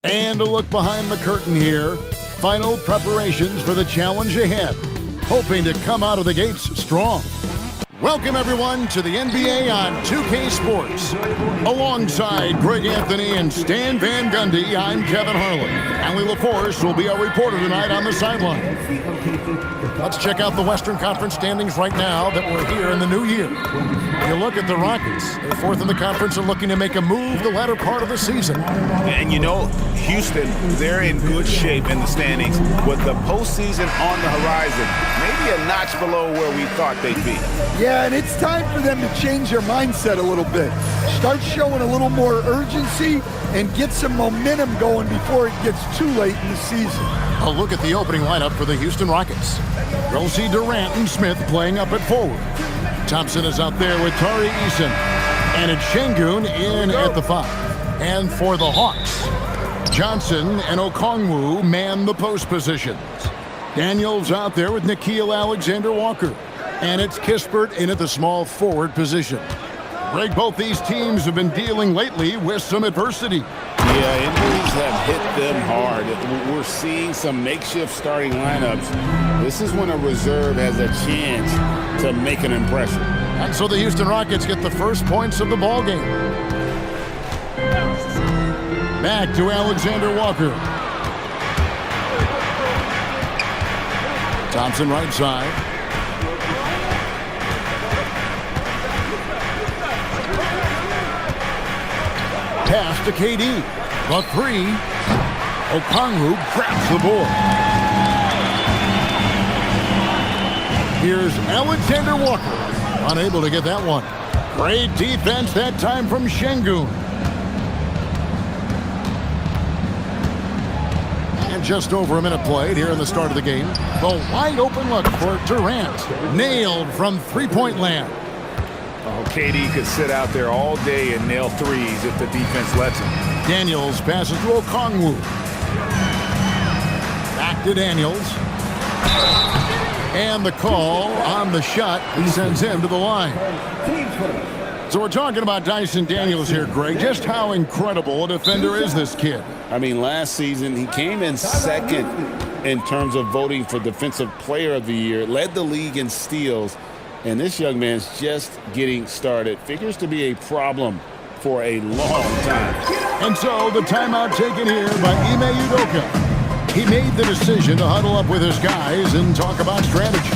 And a look behind the curtain here. Final preparations for the challenge ahead. Hoping to come out of the gates strong. Welcome, everyone, to the NBA on 2K Sports. Alongside Greg Anthony and Stan Van Gundy, I'm Kevin Harlan. Allie LaForce will be our reporter tonight on the sideline. Let's check out the Western Conference standings right now that we're here in the new year. You look at the Rockets. They're fourth in the conference and looking to make a move the latter part of the season. And you know, Houston, they're in good shape in the standings with the postseason on the horizon. Maybe a notch below where we thought they'd be. Yeah, and it's time for them to change their mindset a little bit. Start showing a little more urgency and get some momentum going before it gets too late in the season. A look at the opening lineup for the Houston Rockets. We'll see Durant and Smith playing up at forward. Thompson is out there with Tari Eason. And it's Şengün in at the 5. And for the Hawks, Johnson and Okongwu man the post positions. Daniels out there with Nickeil Alexander-Walker. And it's Kispert in at the small forward position. Greg, both these teams have been dealing lately with some adversity. Yeah, injuries have hit them hard. We're seeing some makeshift starting lineups. This is when a reserve has a chance to make an impression. And so the Houston Rockets get the first points of the ballgame. Back to Alexander-Walker. Thompson right side. Pass to KD. The 3. Okongwu grabs the board. Here's Alexander-Walker. Unable to get that one. Great defense that time from Şengün. And just over a minute played here in the start of the game. The wide open look for Durant. Nailed from three-point land. Oh, KD could sit out there all day and nail threes if the defense lets him. Daniels passes to Okongwu. Back to Daniels. And the call on the shot sends him to the line. So we're talking about Dyson Daniels here, Greg. Just how incredible a defender is this kid? I mean, last season he came in second in terms of voting for Defensive Player of the Year, led the league in steals. And this young man's just getting started. Figures to be a problem for a long time. And so the timeout taken here by Ime Udoka. He made the decision to huddle up with his guys and talk about strategy.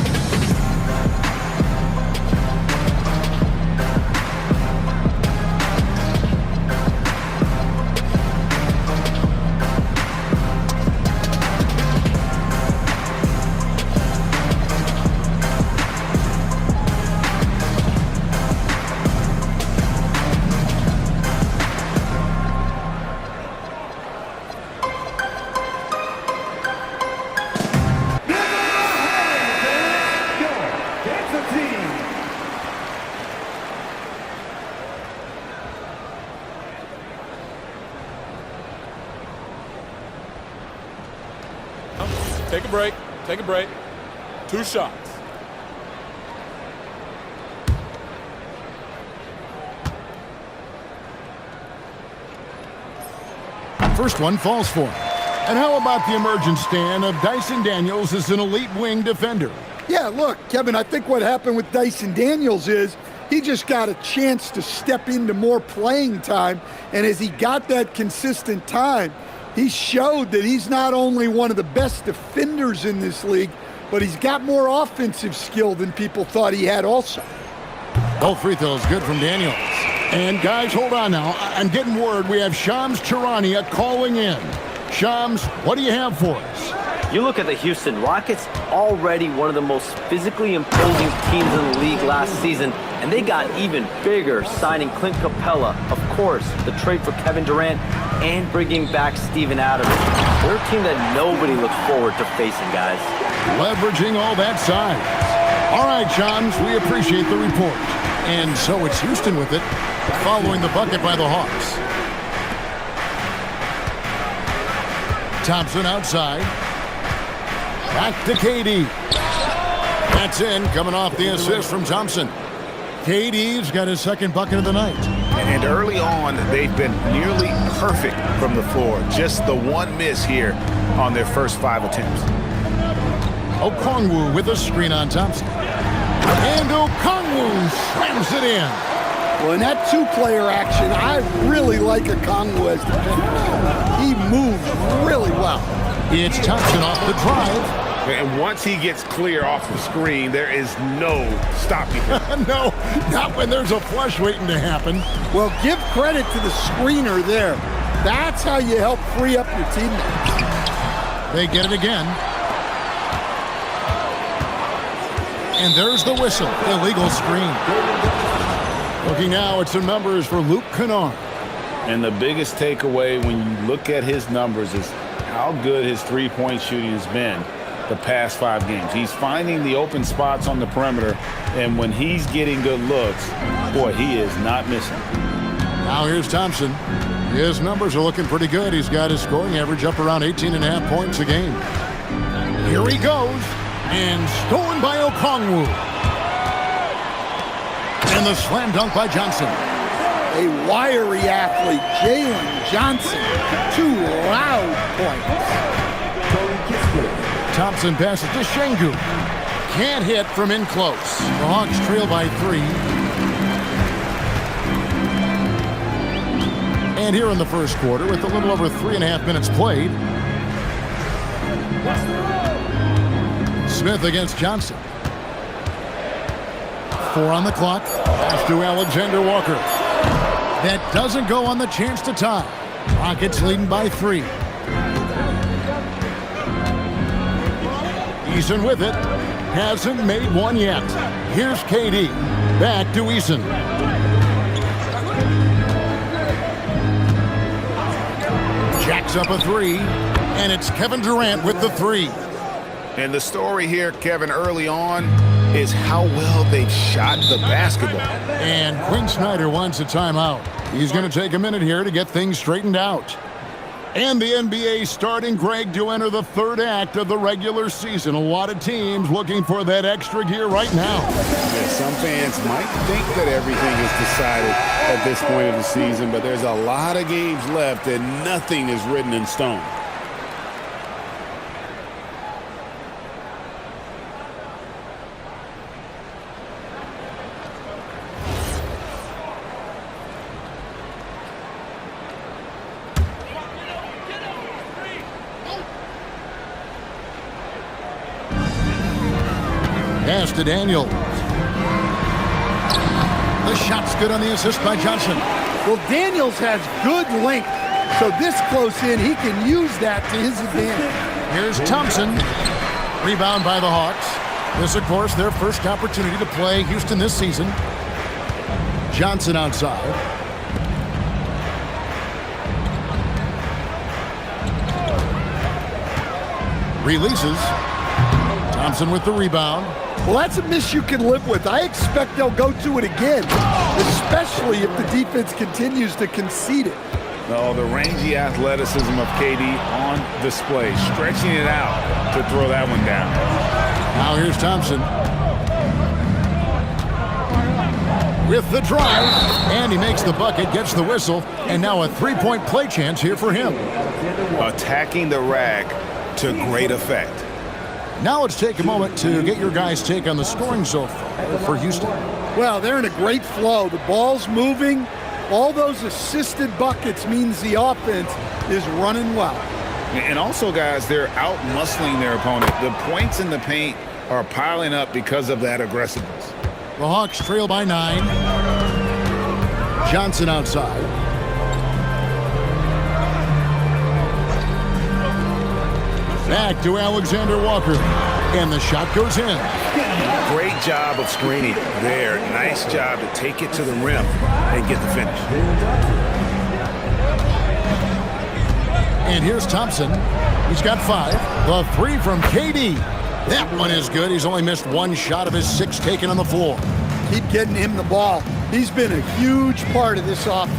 Take a break. Take a break. 2 shots. First one falls for him. And how about the emergence, Stan, of Dyson Daniels as an elite wing defender? Yeah, look, Kevin, I think what happened with Dyson Daniels is he just got a chance to step into more playing time. And as he got that consistent time, he showed that he's not only one of the best defenders in this league, but he's got more offensive skill than people thought he had also. Both free throws good from Daniels. And guys, hold on now. I'm getting word we have Shams Charania calling in. Shams, what do you have for us? You look at the Houston Rockets, already one of the most physically imposing teams in the league last season, and they got even bigger signing Clint Capella, of course, the trade for Kevin Durant, and bringing back Steven Adams. They're a team that nobody looks forward to facing, guys. Leveraging all that size. All right, Shams, we appreciate the report. And so it's Houston with it, following the bucket by the Hawks. Thompson outside. Back to KD. That's in, coming off the assist from Thompson. KD's got his second bucket of the night. And early on, they've been nearly perfect from the floor. Just the one miss here on their first 5 attempts. Okongwu with a screen on Thompson. And Okongwu slams it in. Well, in that two-player action, I really like Okongwu as defender. He moves really well. It's Thompson off the drive. And once he gets clear off the screen, there is no stopping him. No, not when there's a flush waiting to happen. Well, give credit to the screener there. That's how you help free up your teammates. They get it again. And there's the whistle. Illegal screen. Looking now at some numbers for Luke Kennard. And the biggest takeaway when you look at his numbers is how good his three-point shooting has been the past 5 games. He's finding the open spots on the perimeter, and when he's getting good looks, boy, he is not missing. Now here's Thompson. His numbers are looking pretty good. He's got his scoring average up around 18.5 points a game. Here he goes, and stolen by Okongwu. And the slam dunk by Johnson. A wiry athlete, Jalen Johnson. 2 loud points. Thompson passes to Şengün. Can't hit from in close. The Hawks trail by 3. And here in the first quarter, with a little over 3.5 minutes played, Smith against Johnson. 4 on the clock. Pass to Alexander Walker. That doesn't go on the chance to tie. Rockets leading by 3. Eason with it. Hasn't made one yet. Here's KD. Back to Eason. Jacks up a 3. And it's Kevin Durant with the 3. And the story here, Kevin, early on is how well they've shot the basketball. And Quinn Snyder wants a timeout. He's going to take a minute here to get things straightened out. And the NBA starting, Greg, to enter the third act of the regular season. A lot of teams looking for that extra gear right now. Yeah, some fans might think that everything is decided at this point of the season, but there's a lot of games left and nothing is written in stone. Pass to Daniel. The shot's good on the assist by Johnson. Well, Daniels has good length, so this close in, he can use that to his advantage. Here's Thompson. Rebound by the Hawks. This, of course, their first opportunity to play Houston this season. Johnson outside. Releases. Thompson with the rebound. Well, that's a miss you can live with. I expect they'll go to it again, especially if the defense continues to concede it. No, the rangy athleticism of KD on display, stretching it out to throw that one down. Now here's Thompson. With the drive, and he makes the bucket, gets the whistle, and now a three-point play chance here for him. Attacking the rack to great effect. Now let's take a moment to get your guys' take on the scoring so far for Houston. Well, they're in a great flow. The ball's moving. All those assisted buckets means the offense is running well. And also, guys, they're out-muscling their opponent. The points in the paint are piling up because of that aggressiveness. The Hawks trail by 9. Johnson outside. Back to Alexander Walker. And the shot goes in. Great job of screening there. Nice job to take it to the rim and get the finish. And here's Thompson. He's got 5. The 3 from KD. That one is good. He's only missed 1 shot of his 6 taken on the floor. Keep getting him the ball. He's been a huge part of this offense.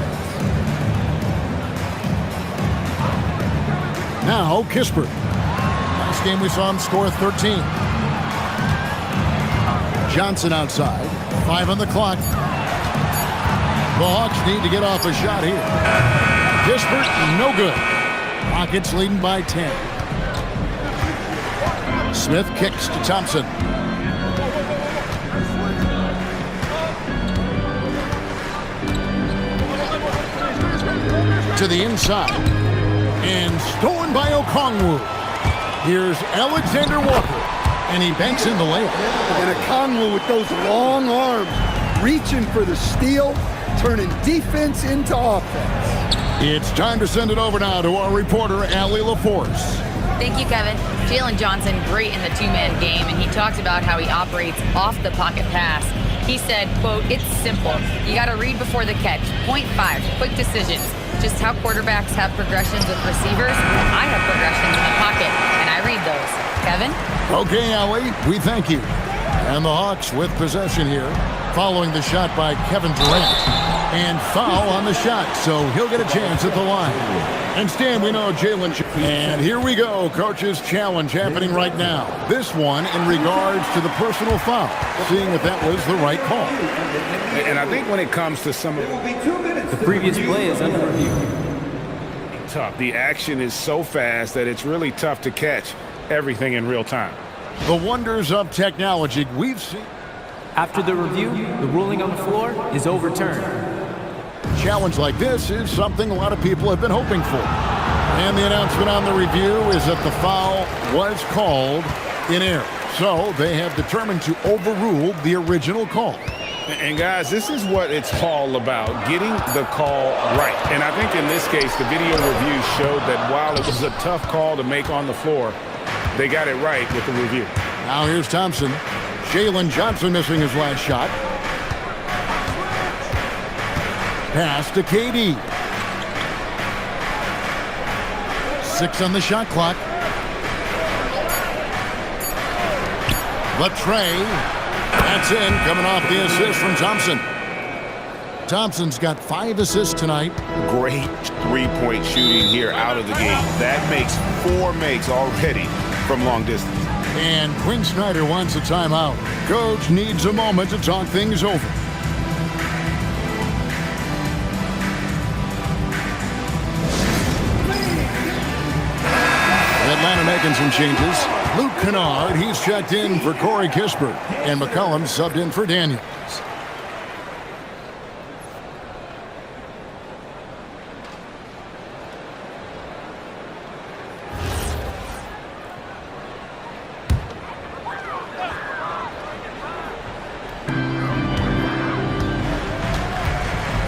Now, Kispert. Last game we saw him score 13. Johnson outside. 5 on the clock. The Hawks need to get off a shot here. Kispert, no good. Rockets leading by 10. Smith kicks to Thompson. To the inside. And stolen by Okongwu. Here's Alexander Walker. And he banks in the layup. And Okongwu with those long arms, reaching for the steal, turning defense into offense. It's time to send it over now to our reporter, Allie LaForce. Thank you, Kevin. Jalen Johnson, great in the two-man game, and he talked about how he operates off the pocket pass. He said, quote, "It's simple. You got to read before the catch. Point 5, quick decisions. Just how quarterbacks have progressions with receivers, I have progressions in the pocket, and I read those." Kevin? Okay, Allie, we thank you. And the Hawks with possession here, following the shot by Kevin Durant. And foul on the shot, so he'll get a chance at the line. And Stan, we know Jalen. And here we go, coach's challenge happening right now. This one in regards to the personal foul, seeing if that was the right call. And I think when it comes to some of The previous play is under review. tough, the action is so fast that it's really tough to catch everything in real time. The wonders of technology we've seen. After the review, the ruling on the floor is overturned. A challenge like this is something a lot of people have been hoping for. And the announcement on the review is that the foul was called in error. So they have determined to overrule the original call. And guys, this is what it's all about, getting the call right. And I think in this case, the video review showed that while it was a tough call to make on the floor, they got it right with the review. Now here's Thompson. Jalen Johnson missing his last shot. Pass to KD. 6 on the shot clock. Latre. That's in, coming off the assist from Thompson. Thompson's got 5 assists tonight. Great three-point shooting here out of the game. That makes 4 makes already from long distance. And Quinn Snyder wants a timeout. Coach needs a moment to talk things over. Atlanta making some changes. Luke Kennard, he's checked in for Corey Kispert. And McCollum subbed in for Daniels.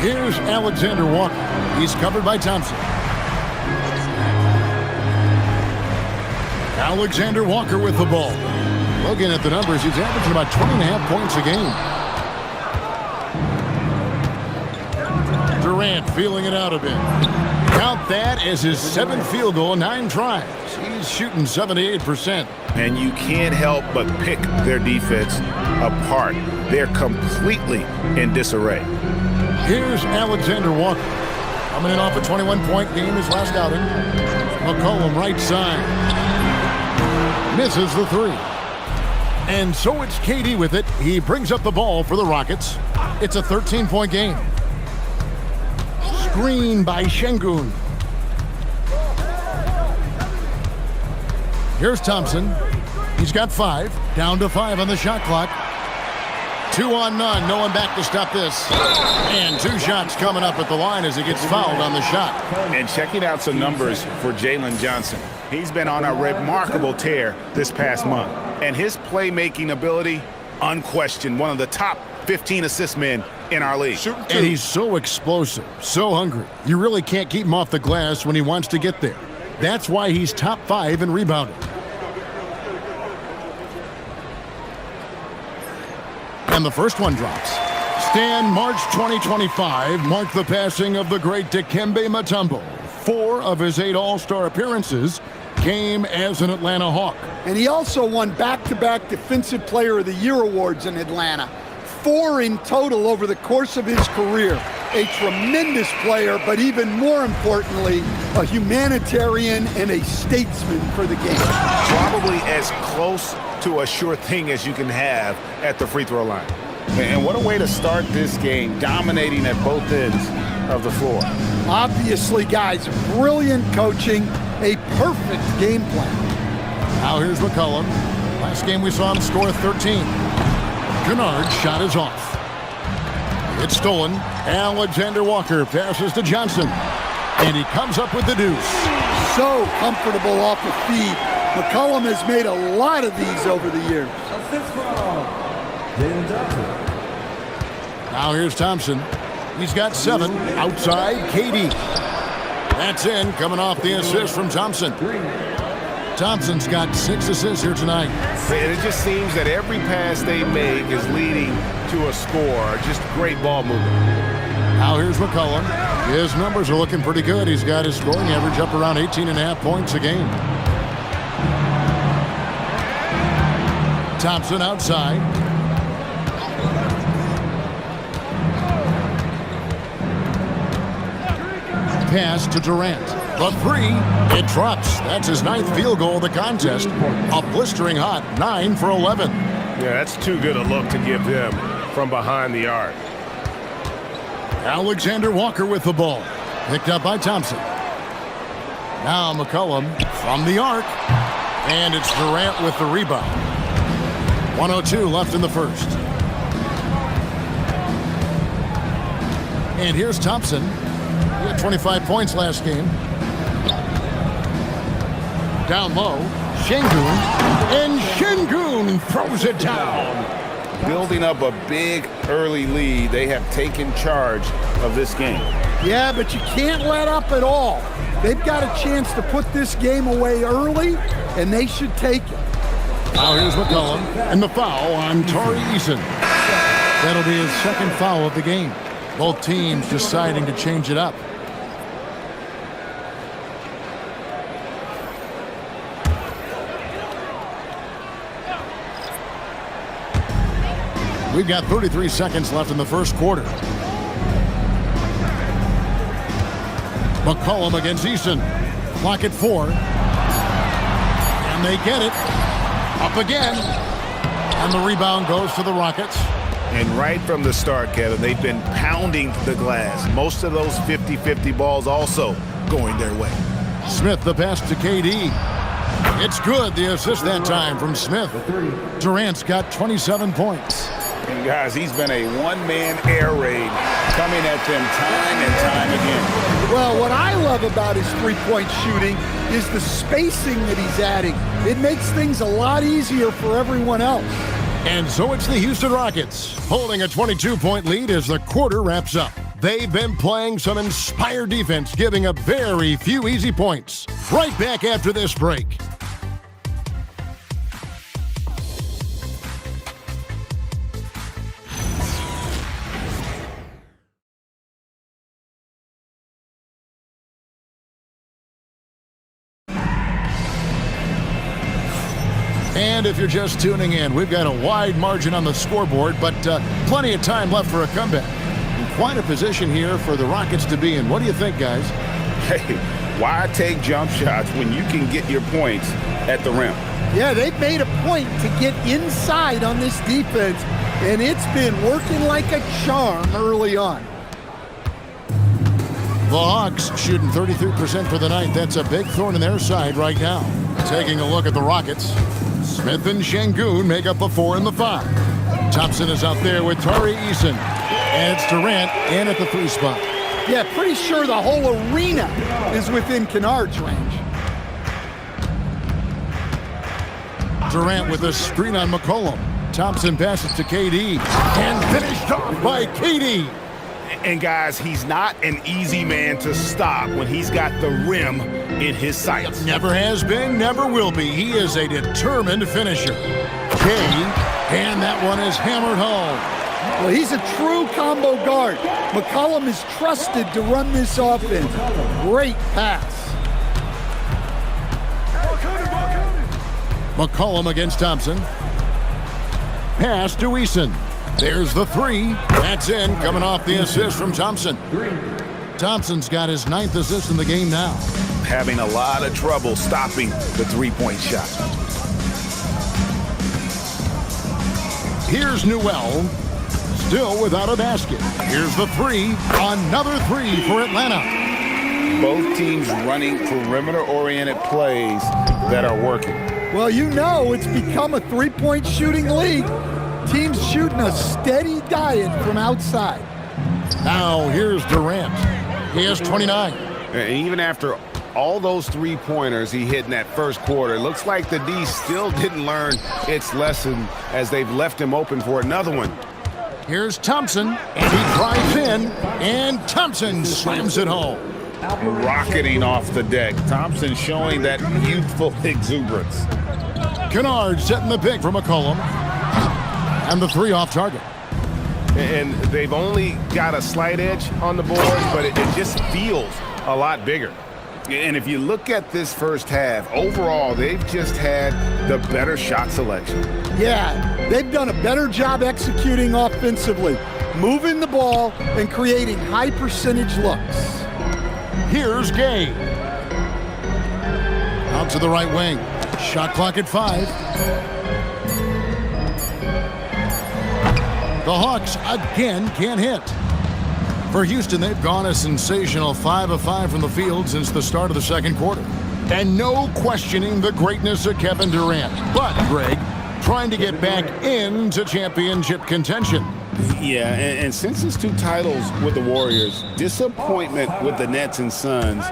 Here's Alexander Walker. He's covered by Thompson. Alexander Walker with the ball. Looking at the numbers, he's averaging about 20.5 points a game. Durant feeling it out a bit. Count that as his 7th field goal, 9 tries. He's shooting 78%. And you can't help but pick their defense apart. They're completely in disarray. Here's Alexander Walker. Coming in off a 21-point game his last outing. McCollum right side. Misses the 3. And so it's KD with it. He brings up the ball for the Rockets. It's a 13-point game. Screen by Şengün. Here's Thompson. He's got 5. Down to 5 on the shot clock. 2 on none. No one back to stop this. And 2 shots coming up at the line as he gets fouled on the shot. And checking out some numbers for Jalen Johnson. He's been on a remarkable tear this past month. And his playmaking ability, unquestioned, one of the top 15 assist men in our league. And he's so explosive, so hungry. You really can't keep him off the glass when he wants to get there. That's why he's top 5 in rebounding. And the first one drops. Stan, March 2025 marked the passing of the great Dikembe Mutombo. 4 of his 8 All-Star appearances came as an Atlanta Hawk. And he also won back-to-back Defensive Player of the Year awards in Atlanta. 4 in total over the course of his career. A tremendous player, but even more importantly, a humanitarian and a statesman for the game. Probably as close to a sure thing as you can have at the free throw line. And what a way to start this game, dominating at both ends of the floor. Obviously, guys, brilliant coaching, a perfect game plan. Now here's McCollum. Last game we saw him score 13. Kennard's shot is off. It's stolen. Alexander Walker passes to Johnson. And he comes up with the deuce. So comfortable off the feed. McCollum has made a lot of these over the years. Now here's Thompson. He's got 7. Outside, KD. That's in, coming off the assist from Thompson. Thompson's got 6 assists here tonight. And it just seems that every pass they make is leading to a score. Just great ball movement. Now here's McCollum. His numbers are looking pretty good. He's got his scoring average up around 18.5 points a game. Thompson outside. Pass to Durant. The 3, it drops. That's his 9th field goal of the contest. A blistering hot 9 for 11. Yeah, that's too good a look to give them from behind the arc. Alexander Walker with the ball. Picked up by Thompson. Now McCollum from the arc. And it's Durant with the rebound. 1:02 left in the first. And here's Thompson. He had 25 points last game. Down low, Şengün, and Şengün throws it down. Building up a big early lead, they have taken charge of this game. Yeah, but you can't let up at all. They've got a chance to put this game away early, and they should take it. Now here's McCollum, and the foul on Tari Eason. That'll be his 2nd foul of the game. Both teams deciding to change it up. We've got 33 seconds left in the first quarter. McCollum against Eason. Clock at 4. And they get it. Up again. And the rebound goes to the Rockets. And right from the start, Kevin, they've been pounding the glass. Most of those 50-50 balls also going their way. Smith the pass to KD. It's good. The assist that time from Smith. Durant's got 27 points. And guys, he's been a one-man air raid coming at them time and time again. Well, what I love about his three-point shooting is the spacing that he's adding. It makes things a lot easier for everyone else. And so it's the Houston Rockets holding a 22-point lead as the quarter wraps up. They've been playing some inspired defense, giving up very few easy points. Right back after this break. And if you're just tuning in, we've got a wide margin on the scoreboard, but plenty of time left for a comeback. And quite a position here for the Rockets to be in. What do you think, guys? Hey, why take jump shots when you can get your points at the rim? Yeah, they've made a point to get inside on this defense, and it's been working like a charm early on. The Hawks shooting 33% for the night. That's a big thorn in their side right now. Taking a look at the Rockets. Smith and Şengün make up the 4 and the 5. Thompson is out there with Tari Eason. And it's Durant in at the 3 spot. Yeah, pretty sure the whole arena is within Kennard's range. Durant with a screen on McCollum. Thompson passes to KD. And finished off by KD. And guys, he's not an easy man to stop when he's got the rim in his sights. Never has been, never will be. He is a determined finisher. And that one is hammered home. Well, he's a true combo guard. McCollum is trusted to run this offense. Great pass. McCollum against Thompson. Pass to Eason. There's the 3. That's in, coming off the assist from Thompson. Thompson's got his 9th assist in the game now. Having a lot of trouble stopping the three-point shot. Here's Newell. still without a basket. Here's the three. Another three for Atlanta. Both teams running perimeter-oriented plays that are working. Well, you know it's become a three-point shooting league. Teams shooting a steady diet from outside. Now here's Durant. He has 29. And even after all those three-pointers he hit in that first quarter, it looks like the D still didn't learn its lesson as they've left him open for another one. Here's Thompson, and he drives in, and Thompson slams it home. Rocketing off the deck. Thompson showing that youthful exuberance. Kennard setting the pick for McCollum. And the three off target. And they've only got a slight edge on the board, but it just feels a lot bigger. And if you look at this first half, overall, they've just had the better shot selection. Yeah, they've done a better job executing offensively, moving the ball and creating high percentage looks. Here's Gay. Out to the right wing. Shot clock at 5. The Hawks again can't hit. For Houston, they've gone a sensational 5 of 5 from the field since the start of the second quarter. And no questioning the greatness of Kevin Durant. But, Greg, trying to get back into championship contention. Yeah, and since his 2 titles with the Warriors, disappointment with the Nets and Suns,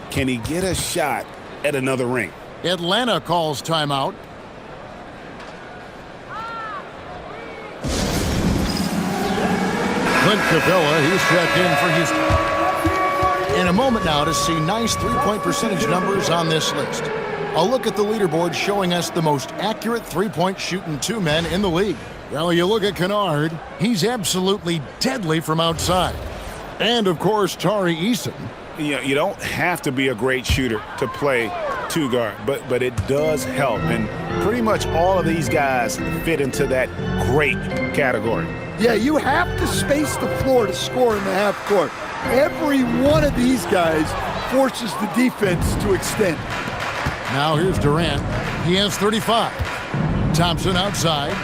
can he get a shot at another ring? Atlanta calls timeout. Clint Capella, he's checked in for Houston. In a moment now to see nice three-point percentage numbers on this list. A look at the leaderboard showing us the most accurate three-point shooting 2 men in the league. Well, you look at Kennard, he's absolutely deadly from outside. And, of course, Tari Eason. You don't have to be a great shooter to play 2 guard, but it does help. And pretty much all of these guys fit into that great category. Yeah, you have to space the floor to score in the half court. Every one of these guys forces the defense to extend. Now here's Durant. He has 35. Thompson outside.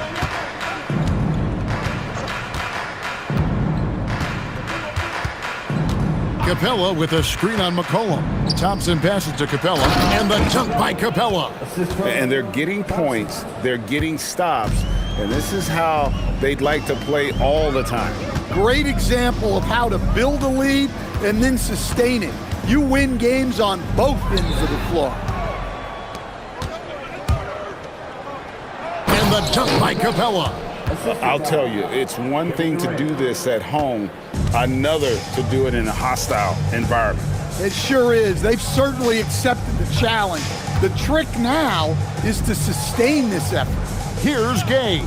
Capella with a screen on McCollum. Thompson passes to Capella, and the dunk by Capella. And they're getting points, they're getting stops, and this is how they'd like to play all the time. Great example of how to build a lead and then sustain it. You win games on both ends of the floor. And the dunk by Capella. I'll tell you, it's one thing to do this at home, another to do it in a hostile environment. It sure is. They've certainly accepted the challenge. The trick now is to sustain this effort. Here's Gay.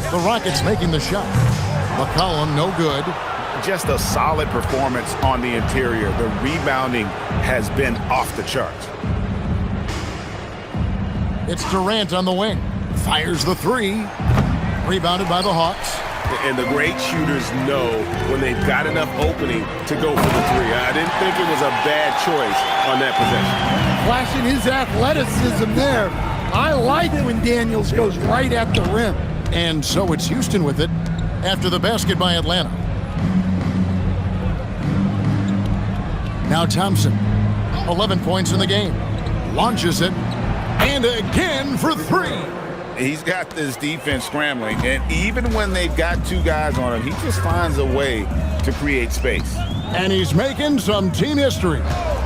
The Rockets making the shot. McCollum, no good. Just a solid performance on the interior. The rebounding has been off the charts. It's Durant on the wing. Fires the 3. Rebounded by the Hawks. And the great shooters know when they've got enough opening to go for the 3. I didn't think it was a bad choice on that possession. Flashing his athleticism there. I like when Daniels goes right at the rim. And so it's Houston with it after the basket by Atlanta. Now Thompson, 11 points in the game. Launches it, and again for 3. He's got this defense scrambling, and even when they've got 2 guys on him, he just finds a way to create space. And he's making some team history.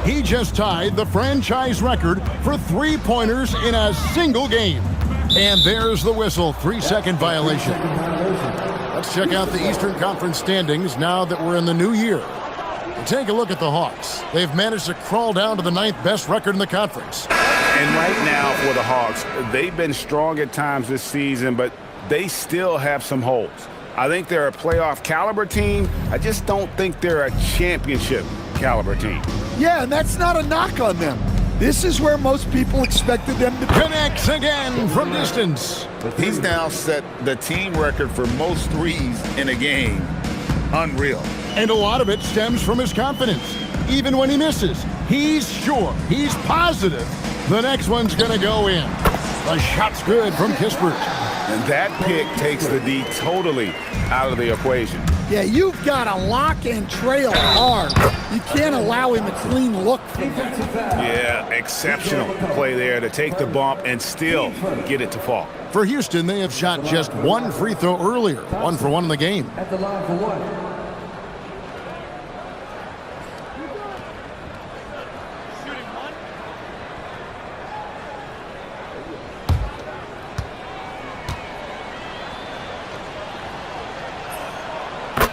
He just tied the franchise record for 3-pointers in a single game. And there's the whistle, 3-second violation. Let's check out the Eastern Conference standings now that we're in the new year. Take a look at the Hawks. They've managed to crawl down to the 9th best record in the conference. And right now for the Hawks, they've been strong at times this season, but they still have some holes. I think they're a playoff caliber team. I just don't think they're a championship caliber team. Yeah, and that's not a knock on them. This is where most people expected them to be. Connects again from distance. He's now set the team record for most threes in a game. Unreal. And a lot of it stems from his confidence. Even when he misses, he's sure, he's positive the next one's going to go in. The shot's good from Kispert. And that pick takes the D totally out of the equation. Yeah, you've got to lock and trail hard. You can't allow him a clean look from that. Yeah, exceptional play there to take the bump and still get it to fall. For Houston, they have shot just one free throw earlier, 1 for 1 in the game. At the line for one.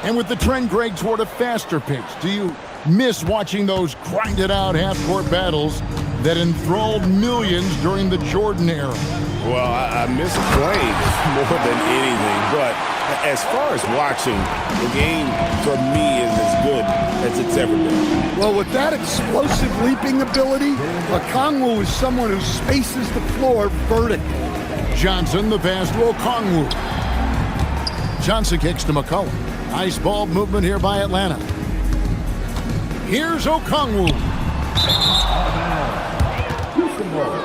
And with the trend, Greg, toward a faster pace, do you miss watching those grinded-out half-court battles that enthralled millions during the Jordan era? Well, I miss playing more than anything, but as far as watching, the game for me is as good as it's ever been. Well, with that explosive leaping ability, Okongwu is someone who spaces the floor vertically. Johnson, the pass to Okongwu. Johnson kicks to McCollum. Nice ball movement here by Atlanta. Here's Okongwu. Houston ball.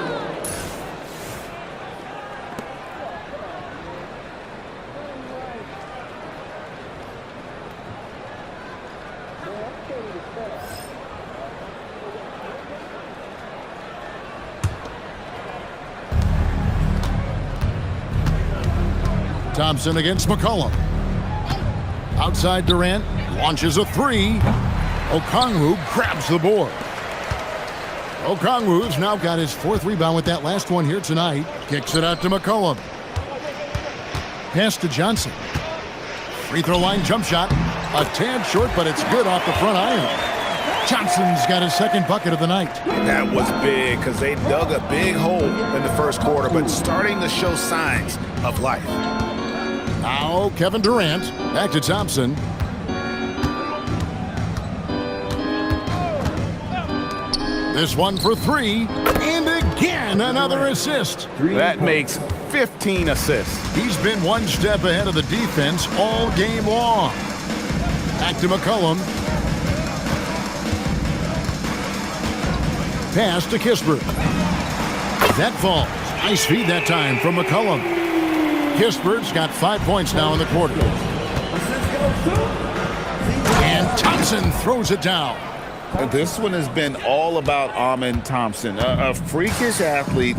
Thompson against McCollum. Outside Durant, launches a three. Okongwu grabs the board. Okongwu's now got his 4th rebound with that last one here tonight. Kicks it out to McCollum. Pass to Johnson. Free throw line jump shot. A tad short, but it's good off the front iron. Johnson's got his 2nd bucket of the night. That was big because they dug a big hole in the first quarter, but starting to show signs of life. Now Kevin Durant, back to Thompson. This one for 3, and again another assist. That makes 15 assists. He's been one step ahead of the defense all game long. Back to McCollum. Pass to Kispert. That falls. Nice feed that time from McCollum. Kispert's got 5 points now in the quarter. And Thompson throws it down. This one has been all about Amen Thompson, a freakish athlete.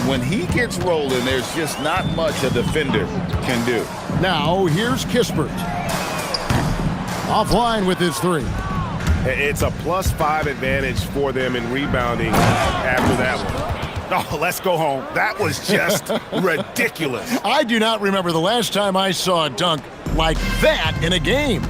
When he gets rolling, there's just not much a defender can do. Now here's Kispert. Offline with his 3. It's a +5 advantage for them in rebounding after that one. Oh, let's go home. That was just ridiculous. I do not remember the last time I saw a dunk like that in a game.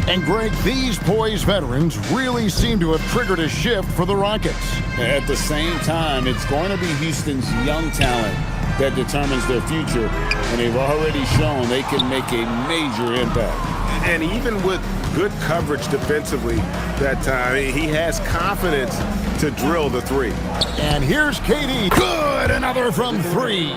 And Greg, these poised veterans really seem to have triggered a shift for the Rockets. At the same time, it's going to be Houston's young talent that determines their future, and they've already shown they can make a major impact. And even with good coverage defensively that time, he has confidence to drill the 3. And here's KD. Good, another from 3.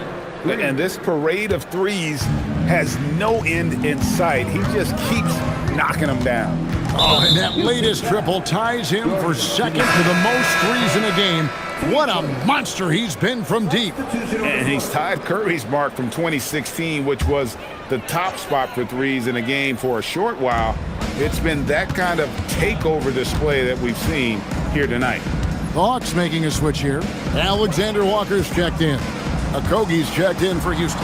And this parade of threes has no end in sight. He just keeps knocking them down. Oh, and that latest triple ties him for 2nd to the most threes in a game. What a monster he's been from deep. And he's tied Curry's mark from 2016, which was the top spot for threes in a game for a short while. It's been that kind of takeover display that we've seen here tonight. The Hawks making a switch here. Alexander Walker's checked in. Okogie's checked in for Houston.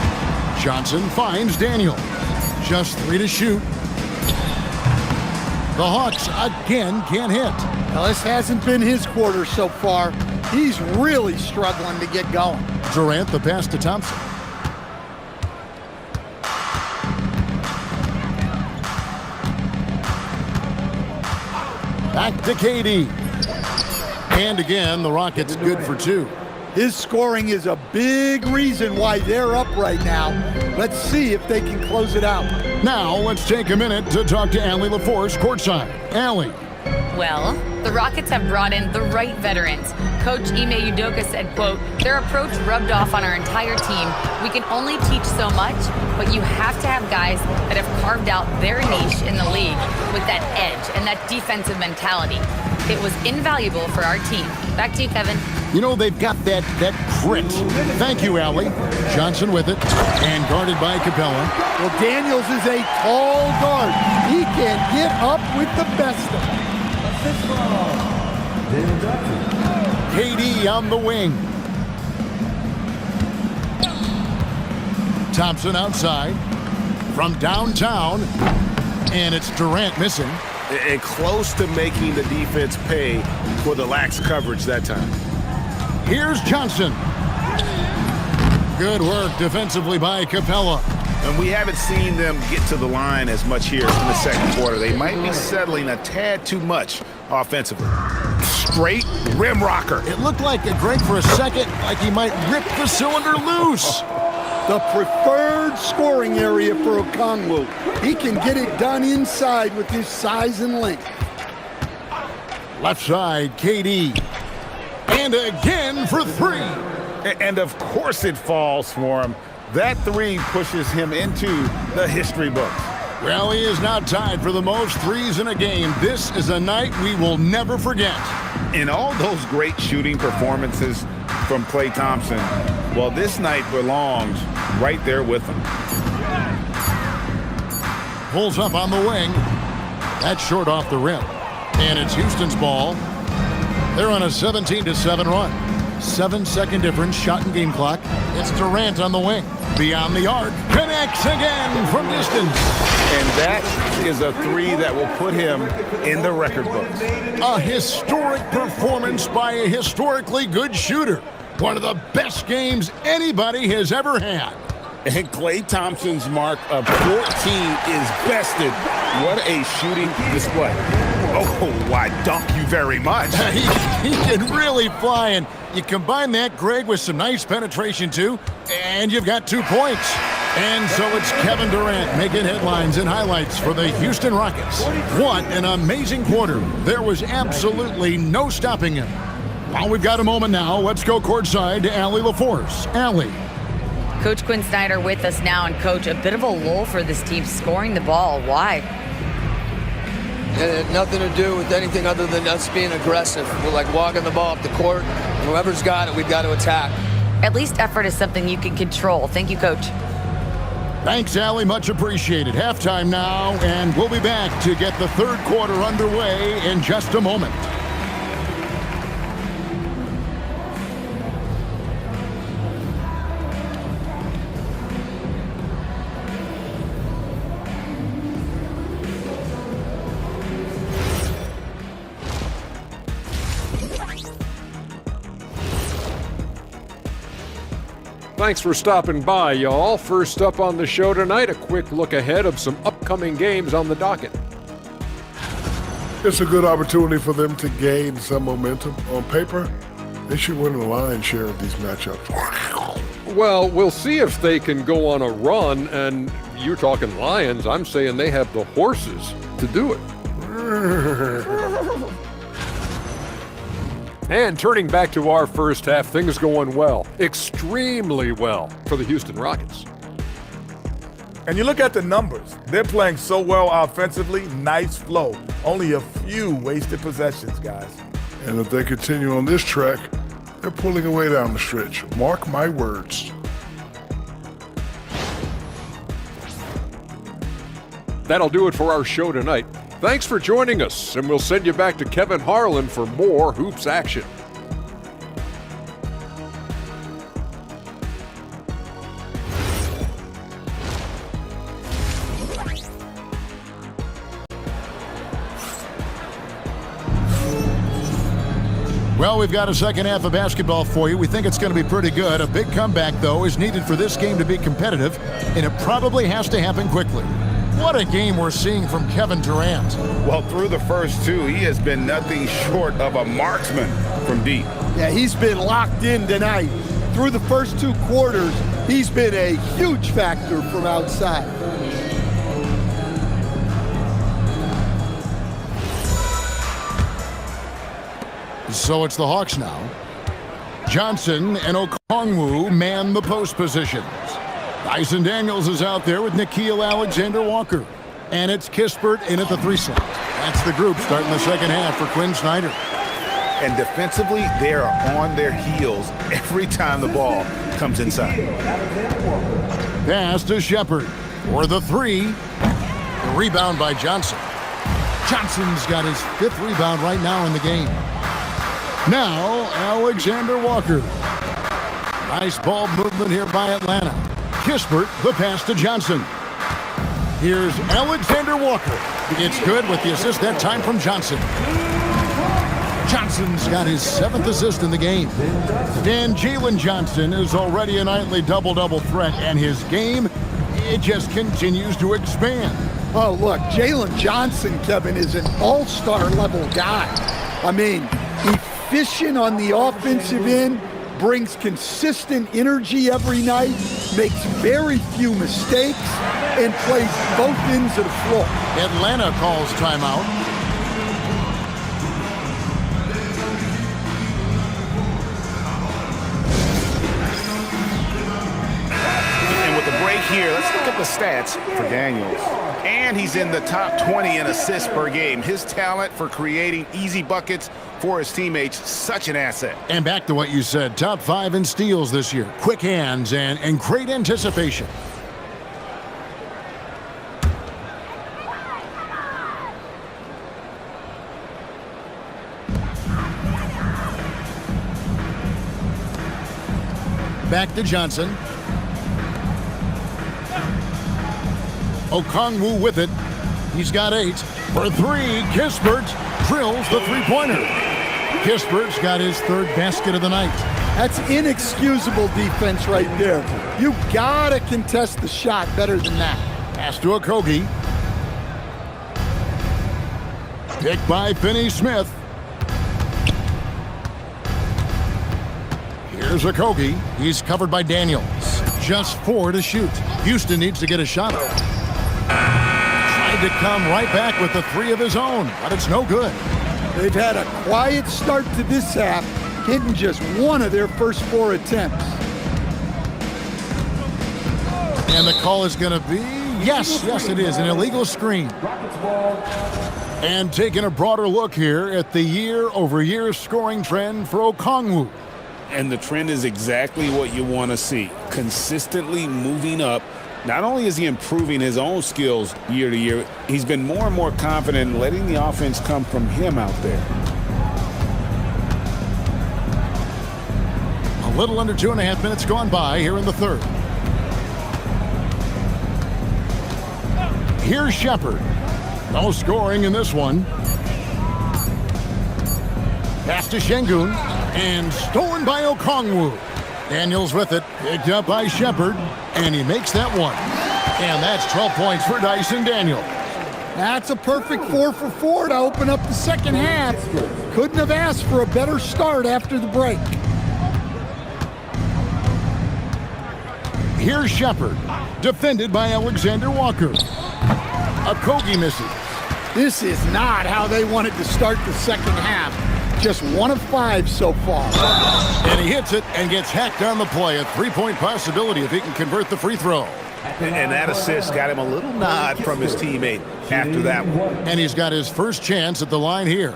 Johnson finds Daniel. Just 3 to shoot. The Hawks again can't hit. Now, this hasn't been his quarter so far. He's really struggling to get going. Durant, the pass to Thompson. Back to KD. And again, the Rockets good for 2. His scoring is a big reason why they're up right now. Let's see if they can close it out. Now, let's take a minute to talk to Allie LaForce courtside. Allie. Well, the Rockets have brought in the right veterans. Coach Ime Udoka said, quote, their approach rubbed off on our entire team. We can only teach so much, but you have to have guys that have carved out their niche in the league with that edge and that defensive mentality. It was invaluable for our team. Back to you, Kevin. You know, they've got that grit. Thank you, Allie. Johnson with it, and guarded by Capella. Well, Daniels is a tall guard. He can get up with the best of them. Assist ball. Daniel Johnson. KD on the wing. Thompson outside from downtown, and it's Durant missing. And close to making the defense pay for the lax coverage that time. Here's Johnson. Good work defensively by Capella. And we haven't seen them get to the line as much here in the second quarter. They might be settling a tad too much offensively. Straight rim rocker. It looked like Greg for a second, like he might rip the cylinder loose. The preferred scoring area for Okongwu. He can get it done inside with his size and length. Left side, KD. And again for three. And of course it falls for him. That three pushes him into the history books. Well, he is now tied for the most threes in a game. This is a night we will never forget. In all those great shooting performances from Klay Thompson, well, this night belongs right there with him. Pulls up on the wing. That's short off the rim. And it's Houston's ball. They're on a 17-7 run. 7-second difference, shot and game clock. It's Durant on the wing. Beyond the arc. Connects again from distance. And that is a three that will put him in the record books. A historic performance by a historically good shooter. One of the best games anybody has ever had. And Klay Thompson's mark of 14 is bested. What a shooting display. Oh, I dunk you very much. he can really fly, and you combine that, Greg, with some nice penetration, too, and you've got 2 points. And so it's Kevin Durant making headlines and highlights for the Houston Rockets. What an amazing quarter. There was absolutely no stopping him. Well, we've got a moment now. Let's go courtside to Allie LaForce. Allie. Coach Quinn Snyder with us now, and Coach, a bit of a lull for this team scoring the ball. Why? It had nothing to do with anything other than us being aggressive. We're like walking the ball up the court. Whoever's got it, we've got to attack. At least effort is something you can control. Thank you, Coach. Thanks, Allie. Much appreciated. Halftime now, and we'll be back to get the third quarter underway in just a moment. Thanks for stopping by, y'all. First up on the show tonight, a quick look ahead of some upcoming games on the docket. It's a good opportunity for them to gain some momentum. On paper, they should win the lion's share of these matchups. Well, we'll see if they can go on a run, and you're talking Lions. I'm saying they have the horses to do it. And turning back to our first half, things going well, extremely well for the Houston Rockets. And you look at the numbers. They're playing so well offensively. Nice flow. Only a few wasted possessions, guys. And if they continue on this track, they're pulling away down the stretch. Mark my words. That'll do it for our show tonight. Thanks for joining us, and we'll send you back to Kevin Harlan for more hoops action. Well, we've got a second half of basketball for you. We think it's going to be pretty good. A big comeback, though, is needed for this game to be competitive, and it probably has to happen quickly. What a game we're seeing from Kevin Durant. Well, through the first two, he has been nothing short of a marksman from deep. Yeah, he's been locked in tonight. Through the first 2 quarters, he's been a huge factor from outside. So it's the Hawks now. Johnson and Okongwu man the post positions. Dyson Daniels is out there with Nickeil Alexander-Walker. And it's Kispert in at the 3 slot. That's the group starting the second half for Quinn Snyder. And defensively, they are on their heels every time the ball comes inside. Pass to Shepard for the 3. The rebound by Johnson. Johnson's got his 5th rebound right now in the game. Now, Alexander Walker. Nice ball movement here by Atlanta. Kispert, the pass to Johnson. Here's Alexander Walker. It's good with the assist that time from Johnson. Johnson's got his 7th assist in the game. And Jalen Johnson is already a nightly double-double threat, and his game, it just continues to expand. Oh, look, Jalen Johnson, Kevin, is an all-star level guy. I mean, efficient on the offensive end, brings consistent energy every night, makes very few mistakes, and plays both ends of the floor. Atlanta calls timeout. And with the break here, let's look at the stats for Daniels. And he's in the top 20 in assists per game. His talent for creating easy buckets for his teammates, such an asset. And back to what you said, top 5 in steals this year. Quick hands and great anticipation. Back to Johnson. Okongwu with it. He's got 8. For 3, Kispert drills the 3-pointer. Kispert's got his 3rd basket of the night. That's inexcusable defense right there. You gotta contest the shot better than that. Pass to Okogie. Picked by Finney-Smith. Here's Okogie. He's covered by Daniels. Just 4 to shoot. Houston needs to get a shot up. Tried to come right back with the 3 of his own, but it's no good. They've had a quiet start to this half, hitting just 1 of their first 4 attempts. And the call is going to be, yes, it is, an illegal screen. And taking a broader look here at the year-over-year scoring trend for Okongwu. And the trend is exactly what you want to see. Consistently moving up. Not only is he improving his own skills year to year, he's been more and more confident in letting the offense come from him out there. A little under 2.5 minutes gone by here in the 3rd. Here's Shepard. No scoring in this one. Pass to Şengün, and stolen by Okongwu. Daniels with it, picked up by Shepard, and he makes that one. And that's 12 points for Dyson Daniels. That's a perfect 4 for 4 to open up the second half. Couldn't have asked for a better start after the break. Here's Shepard, defended by Alexander Walker. Okogie misses. This is not how they wanted to start the second half. Just 1 of 5 so far. And he hits it and gets hacked on the play. A 3-point possibility if he can convert the free throw. And that assist got him a little nod from his teammate after that one. And he's got his first chance at the line here.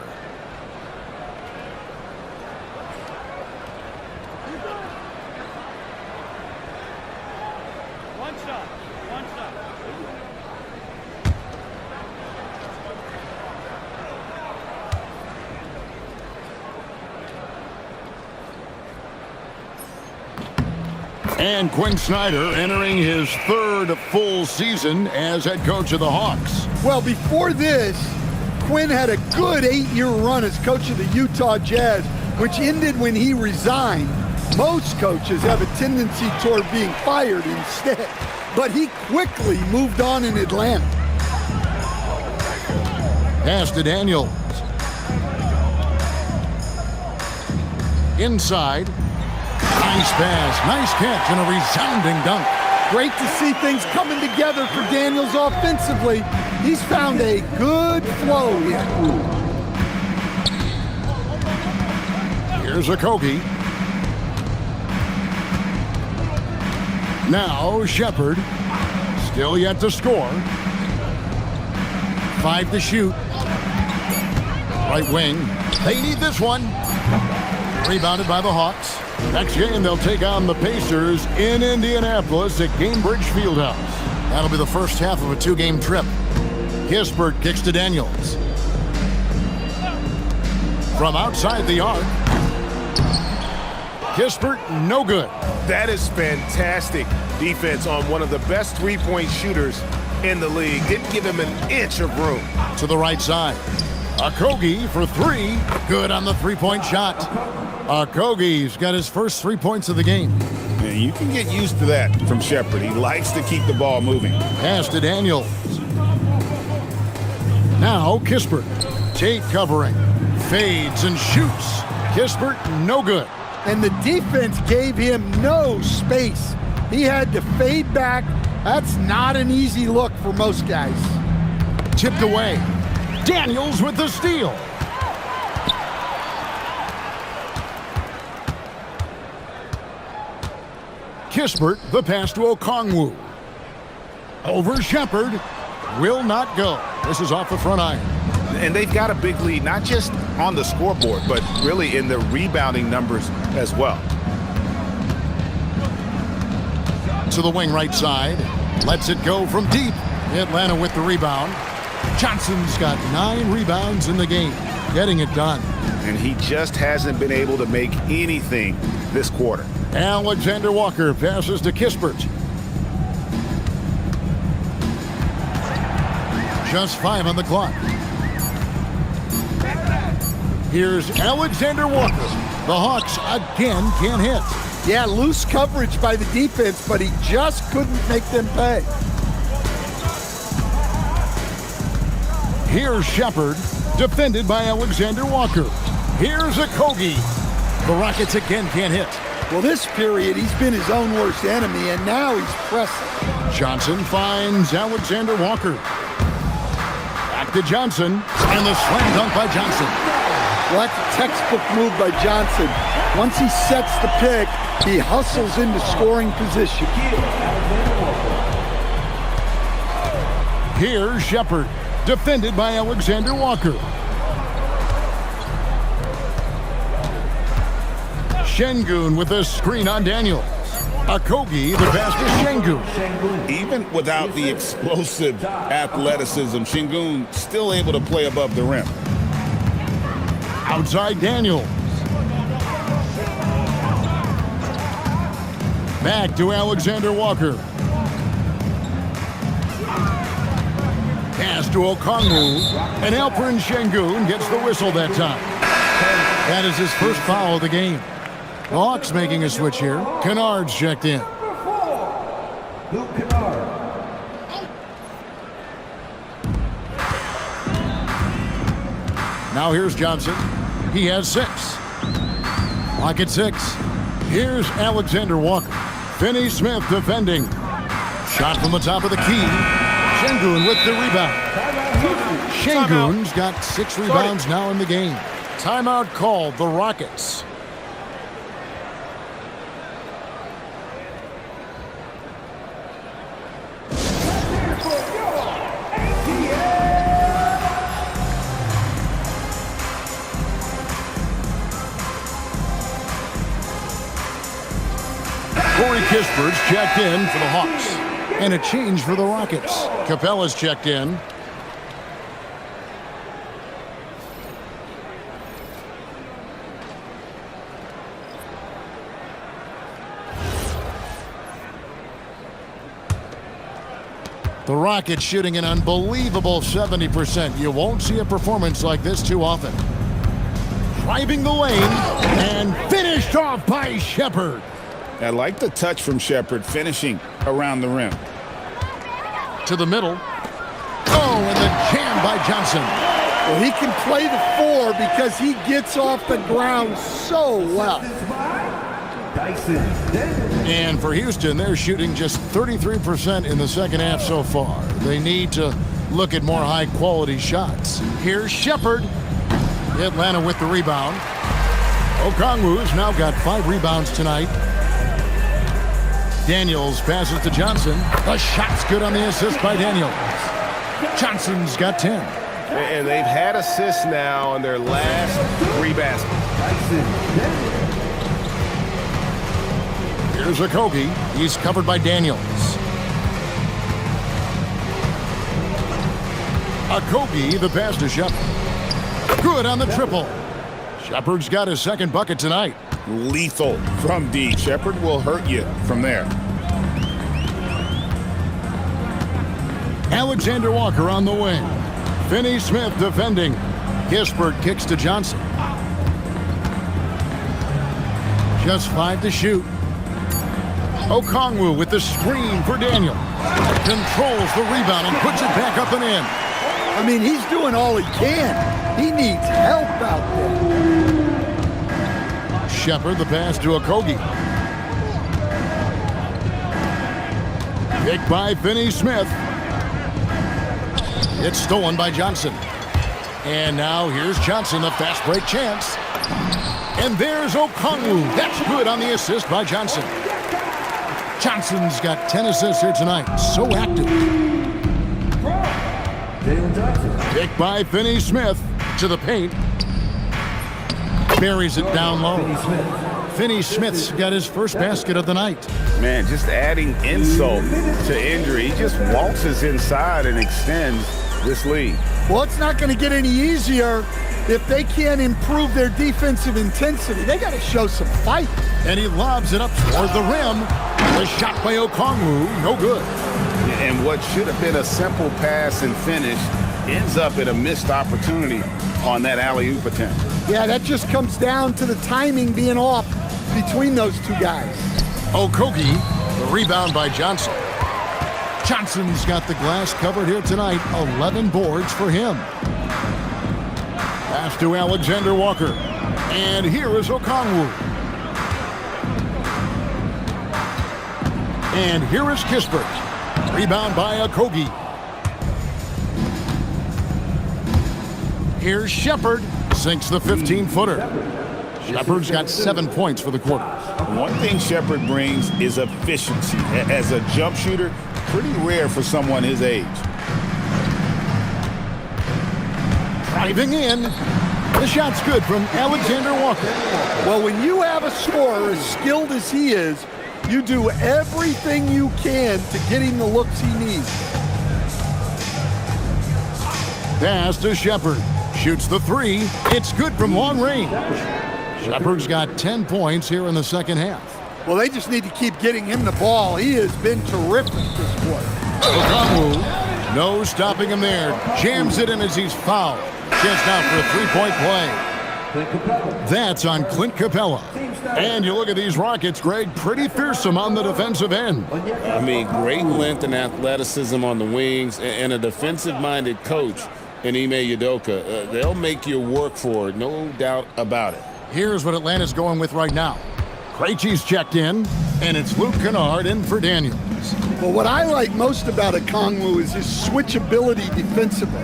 And Quinn Snyder entering his 3rd full season as head coach of the Hawks. Well, before this, Quinn had a good 8-year run as coach of the Utah Jazz, which ended when he resigned. Most coaches have a tendency toward being fired instead, but he quickly moved on in Atlanta. Pass to Daniels. Inside. Nice pass, nice catch, and a resounding dunk. Great to see things coming together for Daniels offensively. He's found a good flow here. Here's Okogie. Now Shepard, still yet to score. 5 to shoot. Right wing. They need this one. Rebounded by the Hawks. Next game, they'll take on the Pacers in Indianapolis at Gainbridge Fieldhouse. That'll be the first half of a 2-game trip. Kispert kicks to Daniels. From outside the arc. Kispert, no good. That is fantastic defense on one of the best three-point shooters in the league. Didn't give him an inch of room. To the right side. Okogie for 3. Good on the 3-point shot. Okogie's got his first 3 points of the game. And you can get used to that from Shepherd. He likes to keep the ball moving. Pass to Daniels. Now Kispert. Tate covering. Fades and shoots. Kispert, no good. And the defense gave him no space. He had to fade back. That's not an easy look for most guys. Tipped away. Daniels with the steal. Kispert, the pass to Okongwu. Over Shepherd. Will not go. This is off the front iron. And they've got a big lead, not just on the scoreboard, but really in the rebounding numbers as well. To the wing right side. Lets it go from deep. Atlanta with the rebound. Johnson's got 9 rebounds in the game. Getting it done. And he just hasn't been able to make anything this quarter. Alexander Walker passes to Kispert. Just 5 on the clock. Here's Alexander Walker. The Hawks again can't hit. Yeah, loose coverage by the defense, but he just couldn't make them pay. Here's Shepherd, defended by Alexander Walker. Here's Okogie. The Rockets again can't hit. Well, this period, he's been his own worst enemy, and now he's pressing. Johnson finds Alexander Walker. Back to Johnson, and the slam dunk by Johnson. Well, that's a textbook move by Johnson. Once he sets the pick, he hustles into scoring position. Here's Shepherd, defended by Alexander Walker. Şengün with a screen on Daniels. Okogie, the pass to Şengün. Even without the explosive athleticism, Şengün still able to play above the rim. Outside Daniels. Back to Alexander Walker. Pass to Okongwu, and Alperen Şengün gets the whistle that time. That is his first foul of the game. The Hawks making a switch here. Kennard's checked in. Luke Kennard. Now here's Johnson. He has 6. Lock at 6. Here's Alexander Walker. Finney Smith defending. Shot from the top of the key. Şengün with the rebound. Şengün's got 6 rebounds now in the game. Timeout called the Rockets. Corey Kispert's checked in for the Hawks. And a change for the Rockets. Capella's checked in. The Rockets shooting an unbelievable 70%. You won't see a performance like this too often. Driving the lane and finished off by Shepherd. I like the touch from Shepherd, finishing around the rim. To the middle. Oh, and the jam by Johnson. Well, he can play the 4 because he gets off the ground so well. And for Houston, they're shooting just 33% in the second half so far. They need to look at more high-quality shots. Here's Shepherd. Atlanta with the rebound. Okongwu's now got 5 rebounds tonight. Daniels passes to Johnson. The shot's good on the assist by Daniels. Johnson's got 10. And they've had assists now on their last 3 baskets. Here's Okogie. He's covered by Daniels. Okogie, the pass to Shepard. Good on the triple. Shepard's got his second bucket tonight. Lethal from deep. Shepard will hurt you from there. Alexander Walker on the wing. Finney Smith defending. Kispert kicks to Johnson. Just 5 to shoot. Okongwu with the screen for Daniel. Controls the rebound and puts it back up and in. I mean, he's doing all he can. He needs help out there. Shepard the pass to Okogie. Picked by Finney Smith. It's stolen by Johnson. And now here's Johnson, the fast break chance. And there's Okongwu. That's good on the assist by Johnson. Johnson's got 10 assists here tonight. So active. Picked by Finney Smith to the paint. Buries it down low. Finney Smith's got his first basket of the night. Man, just adding insult to injury. He just waltzes inside and extends this lead. Well, it's not going to get any easier if they can't improve their defensive intensity. They got to show some fight. And he lobs it up toward the rim. The shot by Okongwu, no good. And what should have been a simple pass and finish ends up in a missed opportunity on that alley-oop attempt. Yeah, that just comes down to the timing being off between those two guys. Okogie, the rebound by Johnson. Johnson's got the glass covered here tonight. 11 boards for him. Pass to Alexander Walker. And here is Okongwu. And here is Kispert. Rebound by Okogie. Here's Shepard. Sinks the 15-footer. Shepard's got 7 points for the quarter. One thing Shepard brings is efficiency. As a jump shooter, pretty rare for someone his age. Driving in. The shot's good from Alexander Walker. Well, when you have a scorer as skilled as he is, you do everything you can to get him the looks he needs. Pass to Shepard. Shoots the 3. It's good from long range. Shepard's got 10 points here in the second half. Well, they just need to keep getting him the ball. He has been terrific this quarter. Okongwu, no stopping him there. Jams it in as he's fouled. Just out for a 3-point play. That's on Clint Capella. And you look at these Rockets, Greg, pretty fearsome on the defensive end. I mean, great length and athleticism on the wings and a defensive-minded coach in Ime Udoka. They'll make you work for it, no doubt about it. Here's what Atlanta's going with right now. Krejci's checked in, and it's Luke Kennard in for Daniels. Well, what I like most about Okongwu is his switchability defensively.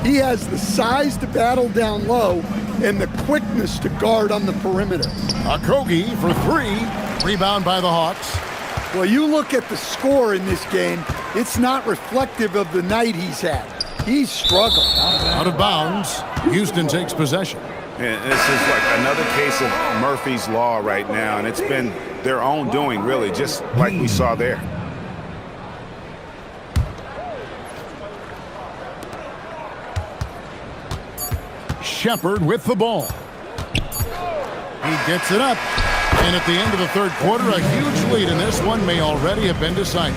He has the size to battle down low and the quickness to guard on the perimeter. Okogie for 3. Rebound by the Hawks. Well, you look at the score in this game, it's not reflective of the night he's had. He's struggled. Out of bounds. Houston takes possession. And this is like another case of Murphy's Law right now, and it's been their own doing, really, just like we saw there. Shepard with the ball. He gets it up. And at the end of the third quarter, a huge lead in this one may already have been decided.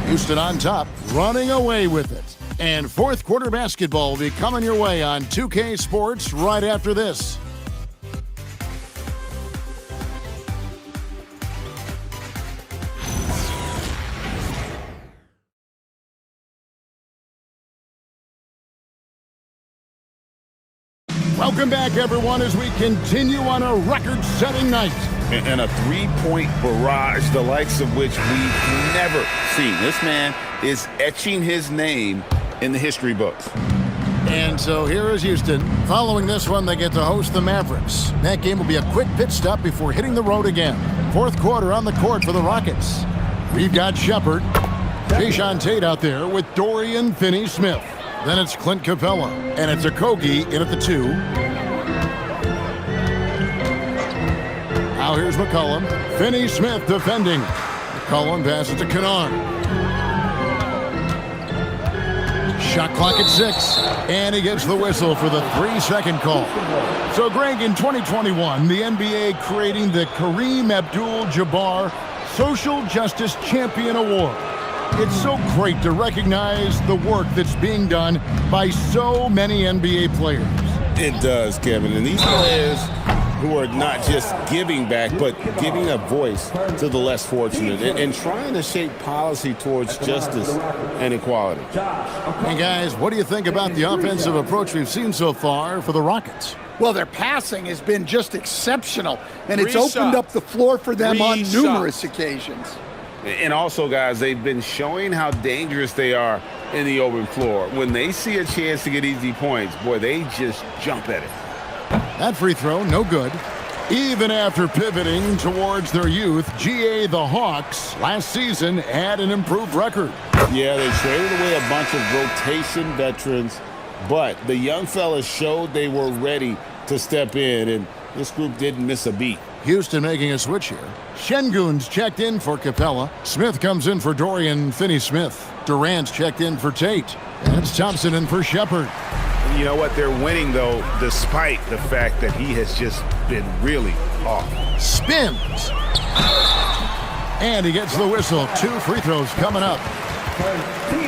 Houston on top, running away with it. And fourth quarter basketball will be coming your way on 2K Sports right after this. Welcome back, everyone, as we continue on a record-setting night. And a three-point barrage, the likes of which we've never seen. This man is etching his name in the history books. And so here is Houston. Following this one, they get to host the Mavericks. That game will be a quick pit stop before hitting the road again. Fourth quarter on the court for the Rockets. We've got Shepard, Jayshawn Tate out there with Dorian Finney-Smith. Then it's Clint Capella, and it's Okogie in at the 2. Now here's McCollum. Finney-Smith defending. McCollum passes to Kennard. Shot clock at 6, and he gets the whistle for the 3-second call. So, Greg, in 2021, the NBA creating the Kareem Abdul-Jabbar Social Justice Champion Award. It's so great to recognize the work that's being done by so many NBA players. It does, Kevin. And these players who are not just giving back, but giving a voice to the less fortunate and trying to shape policy towards justice and equality. Hey, guys, what do you think about the offensive approach we've seen so far for the Rockets? Well, their passing has been just exceptional, and it's opened up the floor for them on numerous occasions. And also, guys, they've been showing how dangerous they are in the open floor. When they see a chance to get easy points, boy, they just jump at it. That free throw, no good. Even after pivoting towards their youth, GA the Hawks last season had an improved record. Yeah, they traded away a bunch of rotation veterans, but the young fellas showed they were ready to step in, and this group didn't miss a beat. Houston making a switch here. Şengün's checked in for Capella. Smith comes in for Dorian Finney-Smith. Durant's checked in for Tate. And it's Thompson in for Shepherd. You know what? They're winning, though, despite the fact that he has just been really off. Spins. And he gets the whistle. 2 free throws coming up.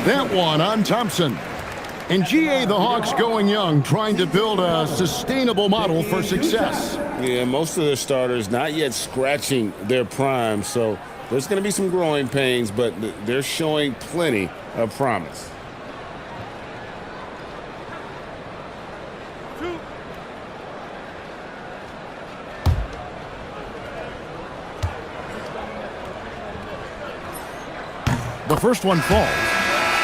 That one on Thompson. And GA the Hawks going young, trying to build a sustainable model for success. Yeah, most of their starters not yet scratching their prime, so there's going to be some growing pains, but they're showing plenty of promise. The first one falls,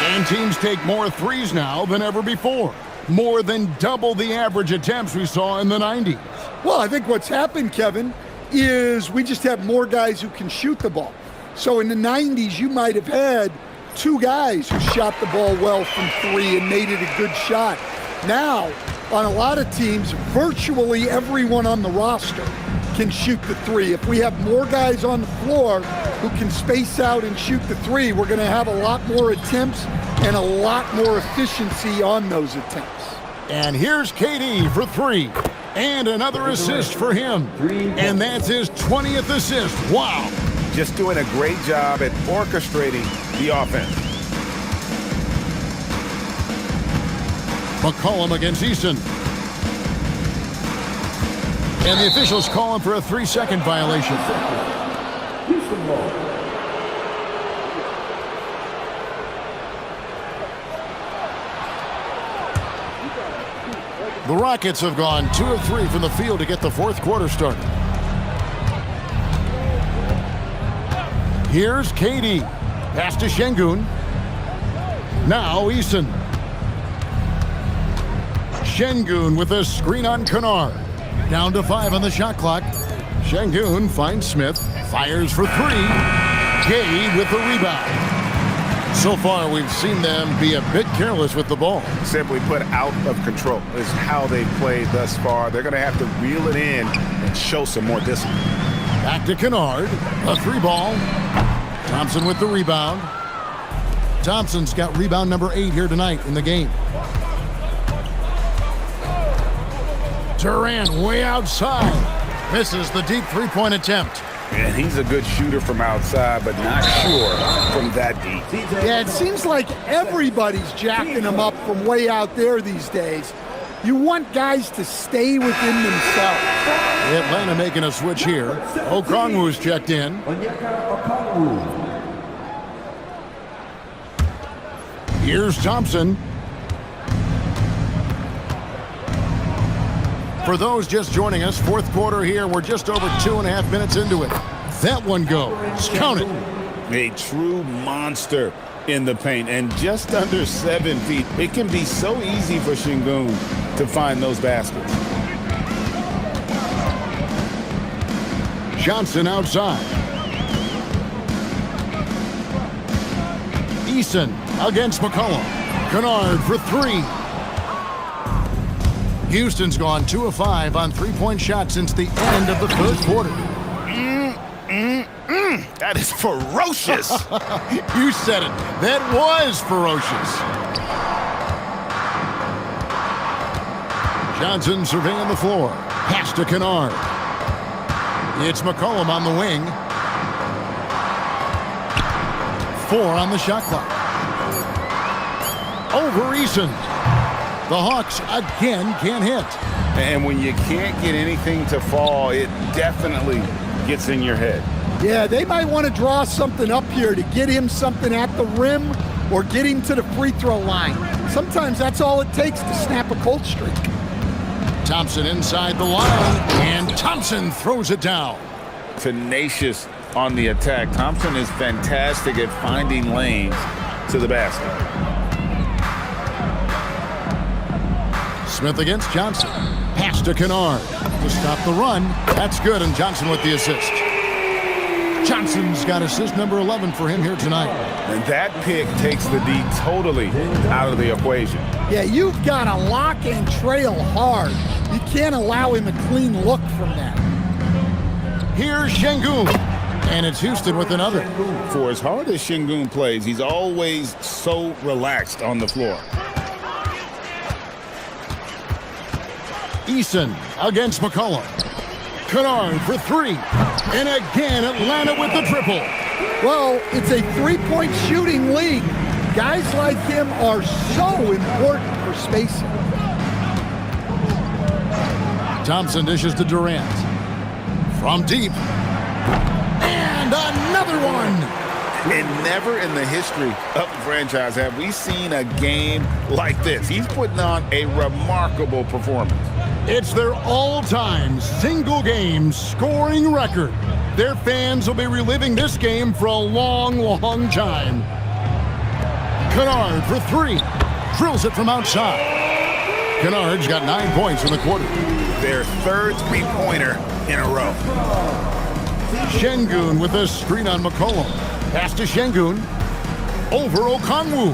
and teams take more threes now than ever before. More than double the average attempts we saw in the 90s. Well, I think what's happened, Kevin, is we just have more guys who can shoot the ball. So in the 90s, you might have had 2 guys who shot the ball well from 3 and made it a good shot. Now, on a lot of teams, virtually everyone on the roster can shoot the 3. If we have more guys on the floor who can space out and shoot the 3, we're going to have a lot more attempts and a lot more efficiency on those attempts. And here's KD for 3. And another assist for him. And that's his 20th assist. Wow. Just doing a great job at orchestrating the offense. McCollum against Eason. And the officials call him for a 3-second violation. The Rockets have gone 2 of 3 from the field to get the 4th quarter started. Here's KD. Pass to Şengün. Now Eason. Şengün with a screen on Kennard. Down to 5 on the shot clock. Şengün finds Smith. Fires for 3. Gay with the rebound. So far, we've seen them be a bit careless with the ball. Simply put, out of control is how they've played thus far. They're going to have to reel it in and show some more discipline. Back to Kennard. A 3-ball. Thompson with the rebound. Thompson's got rebound number 8 here tonight in the game. Durant way outside. Misses the deep 3-point attempt. And he's a good shooter from outside, but not sure from that deep. Yeah, it seems like everybody's jacking him up from way out there these days. You want guys to stay within themselves. Atlanta making a switch here. Okongwu's checked in. Here's Thompson. For those just joining us, 4th quarter here. We're just over 2.5 minutes into it. That one goes. Count it. A true monster in the paint and just under 7 feet. It can be so easy for Şengün to find those baskets. Johnson outside. Eason against McCollum. Kennard for three. Houston's gone 2 of 5 on three-point shots since the end of the third quarter. That is ferocious. You said it. That was ferocious. Johnson surveying the floor. Pass to Kennard. It's McCollum on the wing. 4 on the shot clock. Over Eason. The Hawks again can't hit. And when you can't get anything to fall, it definitely gets in your head. Yeah, they might want to draw something up here to get him something at the rim or get him to the free throw line. Sometimes that's all it takes to snap a cold streak. Thompson inside the line, and Thompson throws it down. Tenacious on the attack. Thompson is fantastic at finding lanes to the basket. Smith against Johnson. Pass to Kennard to stop the run. That's good, and Johnson with the assist. Johnson's got assist number 11 for him here tonight. And that pick takes the D totally out of the equation. Yeah, you've got to lock and trail hard. You can't allow him a clean look from that. Here's Şengün, and it's Houston with another. For as hard as Şengün plays, he's always so relaxed on the floor. Eason against McCollum. Kennard for three. And again, Atlanta with the triple. Well, it's a three-point shooting league. Guys like him are so important for spacing. Thompson dishes to Durant. From deep. And another one. And never in the history of the franchise have we seen a game like this. He's putting on a remarkable performance. It's their all-time single-game scoring record. Their fans will be reliving this game for a long, long time. Kennard for three. Drills it from outside. Kennard's got 9 points in the quarter. Their third three-pointer in a row. Şengün with a screen on McCollum. Pass to Şengün. Over Okongwu.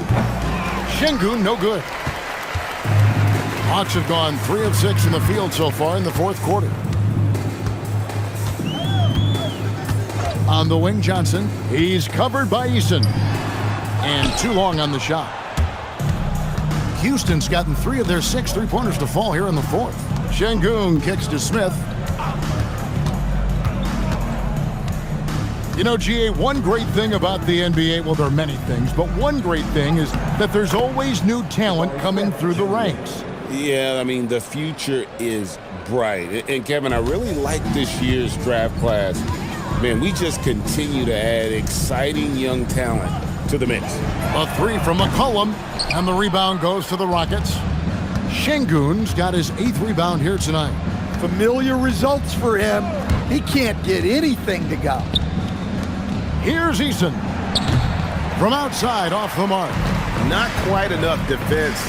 Şengün no good. Hawks have gone 3 of 6 in the field so far in the fourth quarter. On the wing, Johnson. He's covered by Eason. And too long on the shot. Houston's gotten 3 of their 6 three-pointers to fall here in the fourth. Şengün kicks to Smith. You know, GA, one great thing about the NBA, well, there are many things, but one great thing is that there's always new talent coming through the ranks. Yeah, I mean, the future is bright. And Kevin, I really like this year's draft class. Man, we just continue to add exciting young talent to the mix. A 3 from McCollum, and the rebound goes to the Rockets. Şengün's got his 8th rebound here tonight. Familiar results for him. He can't get anything to go. Here's Eason. From outside, off the mark. Not quite enough defense.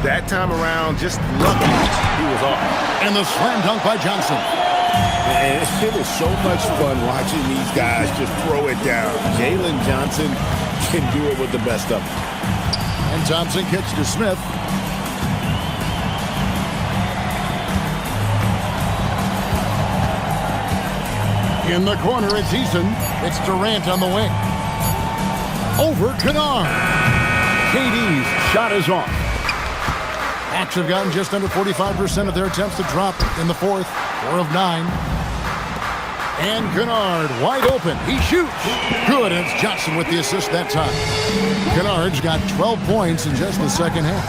That time around, just lucky he was off. And the slam dunk by Johnson. And it is so much fun watching these guys just throw it down. Jalen Johnson can do it with the best of them. And Thompson kicks to Smith. In the corner, it's Eason. It's Durant on the wing. Over Kennard. KD's shot is off. Hawks have gotten just under 45% of their attempts to drop in the fourth. 4 of 9. And Kennard wide open. He shoots. Good, and it's Johnson with the assist that time. Kennard's got 12 points in just the second half.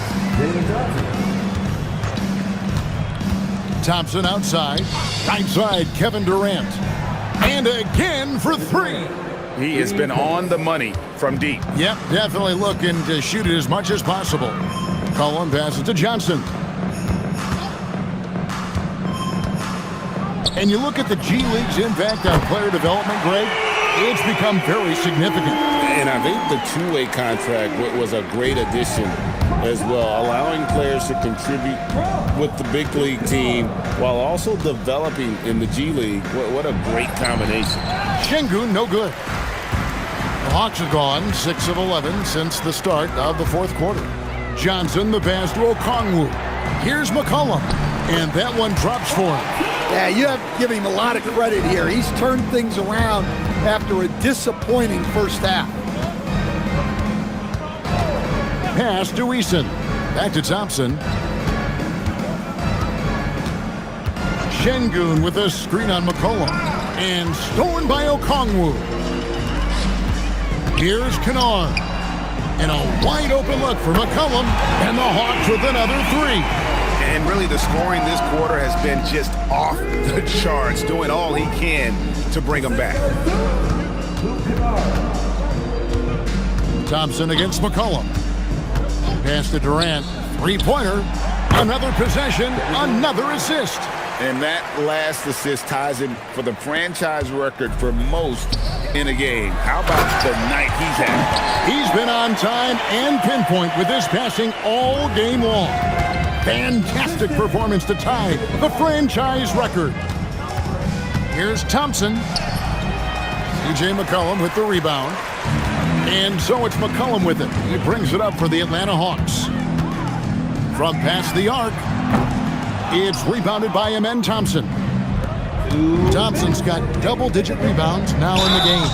Thompson outside. Right side, Kevin Durant. And again for 3. He has been on the money from deep. Yep, definitely looking to shoot it as much as possible. Cullen passes to Johnson. And you look at the G League's impact on player development, Greg, it's become very significant. And I think the two-way contract was a great addition as well, allowing players to contribute with the big league team while also developing in the G League. What a great combination. Şengün, no good. The Hawks have gone 6 of 11 since the start of the fourth quarter. Johnson, the pass to Okongwu. Here's McCollum, and that one drops for him. Yeah, you have to give him a lot of credit here. He's turned things around after a disappointing first half. Pass to Eason. Back to Thompson. Şengün with a screen on McCollum. And stolen by Okongwu. Here's Kennard. And a wide open look for McCollum. And the Hawks with another 3. And really the scoring this quarter has been just off the charts, doing all he can to bring them back. Thompson against McCollum. Pass to Durant. Three-pointer. Another possession. Another assist. And that last assist ties him for the franchise record for most in a game. How about the night he's had? He's been on time and pinpoint with his passing all game long. Fantastic performance to tie the franchise record. Here's Thompson. C.J. McCollum with the rebound. And so it's McCollum with it. He brings it up for the Atlanta Hawks. From past the arc, it's rebounded by Amen Thompson. Thompson's got double-digit rebounds now in the game.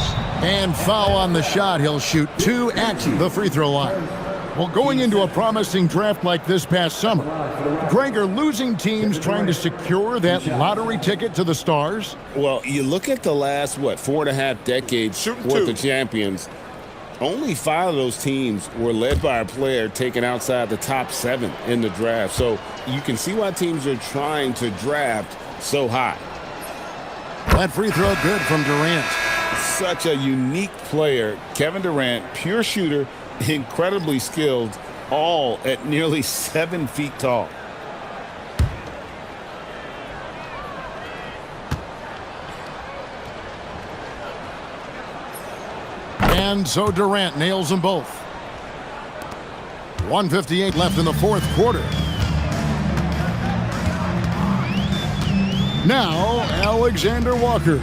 And foul on the shot. He'll shoot 2 at the free throw line. Well, going into a promising draft like this past summer, Greg, are losing teams trying to secure that lottery ticket to the stars? Well, you look at the last, 4.5 decades worth of champions. Only 5 of those teams were led by a player taken outside the top 7 in the draft. So you can see why teams are trying to draft so high. That free throw good from Durant. Such a unique player. Kevin Durant, pure shooter, incredibly skilled, all at nearly 7 feet tall. And so Durant nails them both. 1:58 left in the fourth quarter. Now, Alexander Walker.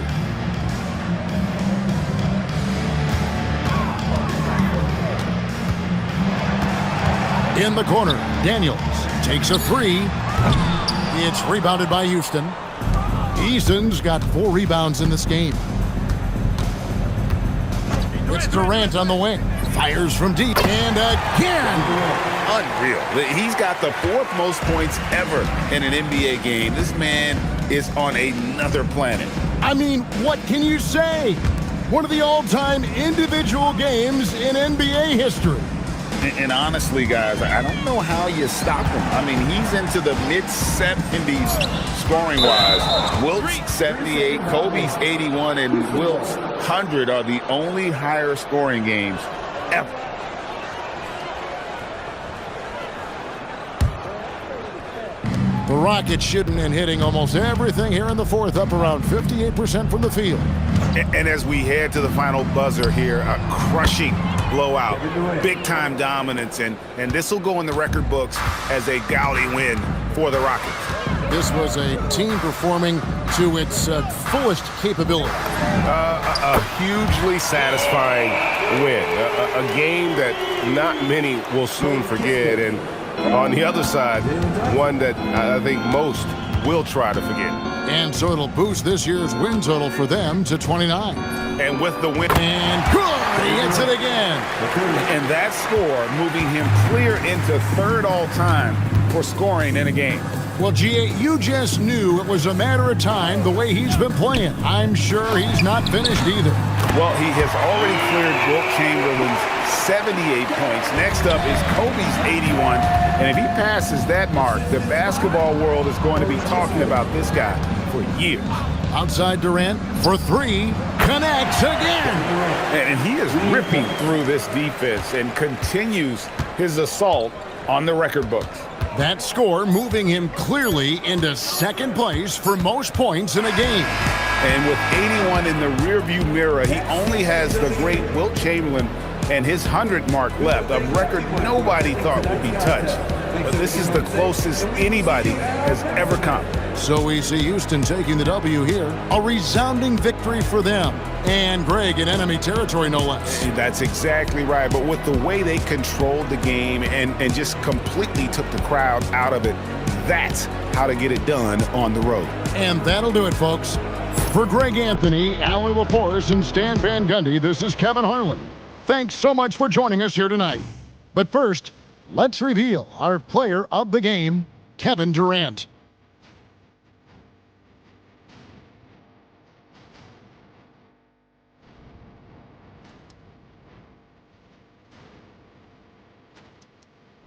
In the corner, Daniels takes a 3. It's rebounded by Houston. Eason's got 4 rebounds in this game. It's Durant on the wing. Fires from deep. And again. Unreal. He's got the 4th most points ever in an NBA game. This man is on another planet. I mean, what can you say? One of the all-time individual games in NBA history. And honestly, guys, I don't know how you stop him. I mean, he's into the mid-70s scoring-wise. Wilt's 78, Kobe's 81, and Wilt's 100 are the only higher scoring games ever. The Rockets shooting and hitting almost everything here in the fourth, up around 58% from the field. And as we head to the final buzzer here, a crushing blowout, big-time dominance, and this will go in the record books as a gaudy win for the Rockets. This was a team performing to its fullest capability. A hugely satisfying win, a game that not many will soon forget, and on the other side, one that I think most will try to forget. And so it'll boost this year's win total for them to 29. And with the win. And good! He hits it again. And that score moving him clear into 3rd all-time for scoring in a game. Well, G.A., you just knew it was a matter of time the way he's been playing. I'm sure he's not finished either. Well, he has already cleared Wilt Chamberlain's 78 points. Next up is Kobe's 81. And if he passes that mark, the basketball world is going to be talking about this guy for years. Outside Durant for 3. Connects again. And he is ripping through this defense and continues his assault on the record books. That score moving him clearly into 2nd place for most points in a game. And with 81 in the rearview mirror, he only has the great Wilt Chamberlain and his 100 mark left, a record nobody thought would be touched. But this is the closest anybody has ever come. So we see Houston taking the W here. A resounding victory for them. And Greg in enemy territory, no less. That's exactly right. But with the way they controlled the game and just completely took the crowd out of it, that's how to get it done on the road. And that'll do it, folks. For Greg Anthony, Alan LaForce, and Stan Van Gundy, this is Kevin Harlan. Thanks so much for joining us here tonight. But first, let's reveal our player of the game, Kevin Durant.